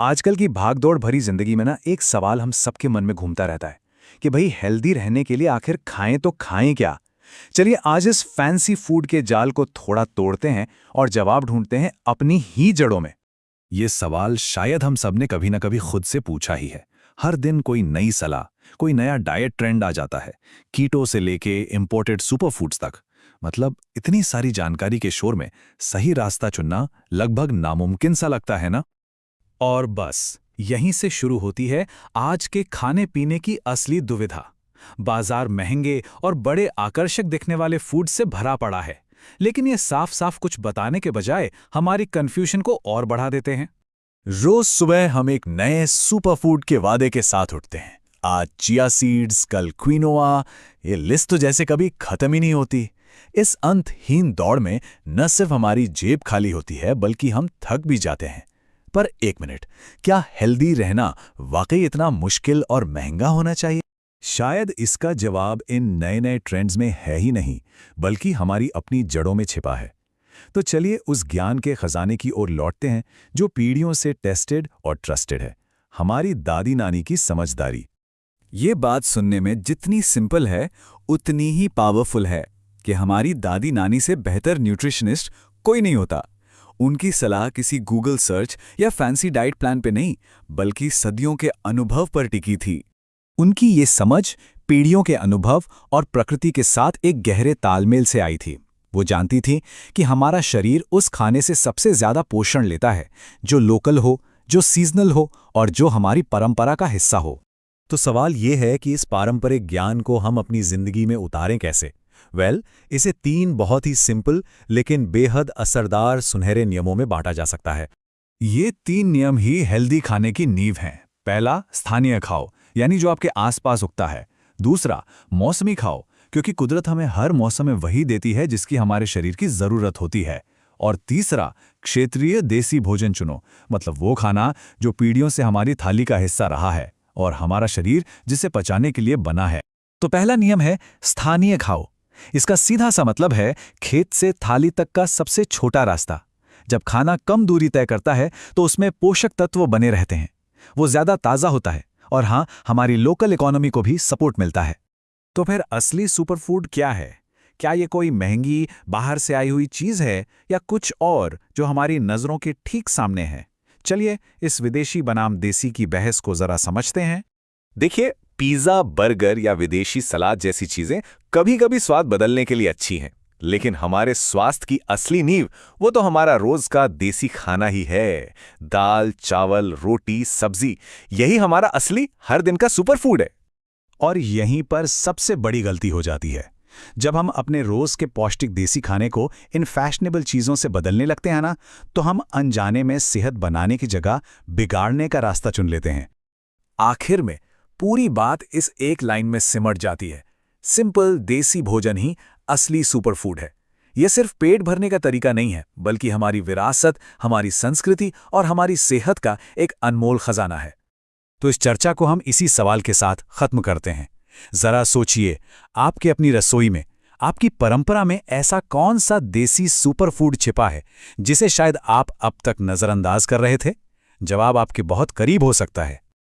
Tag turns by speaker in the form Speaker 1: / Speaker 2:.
Speaker 1: आजकल की भागदौड़ भरी जिंदगी में ना एक सवाल हम सबके मन में घूमता रहता है कि भाई हेल्दी रहने के लिए आखिर खाएं तो खाएं क्या। चलिए आज इस फैंसी फूड के जाल को थोड़ा तोड़ते हैं और जवाब ढूंढते हैं अपनी ही जड़ों में।
Speaker 2: ये सवाल शायद हम सब ने कभी ना कभी खुद से पूछा ही है। हर दिन कोई नई सलाह, कोई नया डाइट ट्रेंड आ जाता है, कीटो से लेके इंपोर्टेड सुपरफूड्स तक। मतलब इतनी सारी जानकारी के शोर में सही रास्ता चुनना लगभग नामुमकिन सा लगता है ना।
Speaker 1: और बस यहीं से शुरू होती है आज के खाने पीने की असली दुविधा। बाजार महंगे और बड़े आकर्षक दिखने वाले फूड से भरा पड़ा है, लेकिन ये साफ साफ कुछ बताने के बजाय हमारी कंफ्यूजन को और बढ़ा देते हैं।
Speaker 2: रोज सुबह हम एक नए सुपरफूड के वादे के साथ उठते हैं। आज चिया सीड्स, कल क्विनोआ। ये लिस्ट तो जैसे कभी खत्म ही नहीं होती। इस अंतहीन दौड़ में न सिर्फ हमारी जेब खाली होती है बल्कि हम थक भी जाते हैं। पर एक मिनट, क्या हेल्दी रहना वाकई इतना मुश्किल और महंगा होना चाहिए? शायद इसका जवाब इन नए नए ट्रेंड्स में है ही नहीं, बल्कि हमारी अपनी जड़ों में छिपा है। तो चलिए उस ज्ञान के खजाने की ओर लौटते हैं जो पीढ़ियों से टेस्टेड और ट्रस्टेड है, हमारी दादी नानी की समझदारी।
Speaker 1: ये बात सुनने में जितनी सिंपल है उतनी ही पावरफुल है कि हमारी दादी नानी से बेहतर न्यूट्रिशनिस्ट कोई नहीं होता। उनकी सलाह किसी गूगल सर्च या फैंसी डाइट प्लान पे नहीं, बल्कि सदियों के अनुभव पर टिकी थी। उनकी ये समझ पीढ़ियों के अनुभव और प्रकृति के साथ एक गहरे तालमेल से आई थी। वो जानती थी कि हमारा शरीर उस खाने से सबसे ज्यादा पोषण लेता है जो लोकल हो, जो सीजनल हो और जो हमारी परंपरा का हिस्सा हो।
Speaker 2: तो सवाल ये है कि इस पारंपरिक ज्ञान को हम अपनी जिंदगी में उतारें कैसे? इसे 3 बहुत ही सिंपल लेकिन बेहद असरदार सुनहरे नियमों में बांटा जा सकता है।
Speaker 1: ये 3 नियम ही हेल्दी खाने की नींव हैं। पहला, स्थानीय खाओ, यानी जो आपके आसपास उगता है। दूसरा, मौसमी खाओ, क्योंकि कुदरत हमें हर मौसम में वही देती है जिसकी हमारे शरीर की जरूरत होती है। और तीसरा, क्षेत्रीय देसी भोजन चुनो, मतलब वो खाना जो पीढ़ियों से हमारी थाली का हिस्सा रहा है और हमारा शरीर जिसे पचाने के लिए बना है। तो पहला नियम है स्थानीय खाओ। इसका सीधा सा मतलब है खेत से थाली तक का सबसे छोटा रास्ता। जब खाना कम दूरी तय करता है तो उसमें पोषक तत्व बने रहते हैं, वो ज्यादा ताज़ा होता है और हाँ, हमारी लोकल इकोनॉमी को भी सपोर्ट मिलता है। तो फिर असली सुपरफूड क्या है? क्या ये कोई महंगी बाहर से आई हुई चीज़ है या कुछ और जो हमारी नज़रों के ठीक सामने है? चलिए इस विदेशी बनाम देसी की बहस को जरा समझते हैं।
Speaker 3: देखिए, पिज़्ज़ा, बर्गर या विदेशी सलाद जैसी चीज़ें कभी-कभी स्वाद बदलने के लिए अच्छी हैं, लेकिन हमारे स्वास्थ्य की असली नींव वो तो हमारा रोज का देसी खाना ही है। दाल, चावल, रोटी, सब्जी, यही हमारा असली हर दिन का सुपरफूड है।
Speaker 1: और यहीं पर सबसे बड़ी गलती हो जाती है। जब हम अपने रोज के पौष्टिक देसी खाने को इन फैशनेबल चीज़ों से बदलने लगते हैं ना, तो हम अनजाने में सेहत बनाने की जगह बिगाड़ने का रास्ता चुन लेते हैं। आखिर में पूरी बात इस एक लाइन में सिमट जाती है, सिंपल देसी भोजन ही असली सुपरफूड है। यह सिर्फ पेट भरने का तरीका नहीं है, बल्कि हमारी विरासत, हमारी संस्कृति और हमारी सेहत का एक अनमोल खजाना है। तो इस चर्चा को हम इसी सवाल के साथ खत्म करते हैं। जरा सोचिए, आपके अपनी रसोई में, आपकी परंपरा में ऐसा कौन सा देसी सुपरफूड छिपा है जिसे शायद आप अब तक नजरअंदाज कर रहे थे? जवाब आपके बहुत करीब हो सकता है।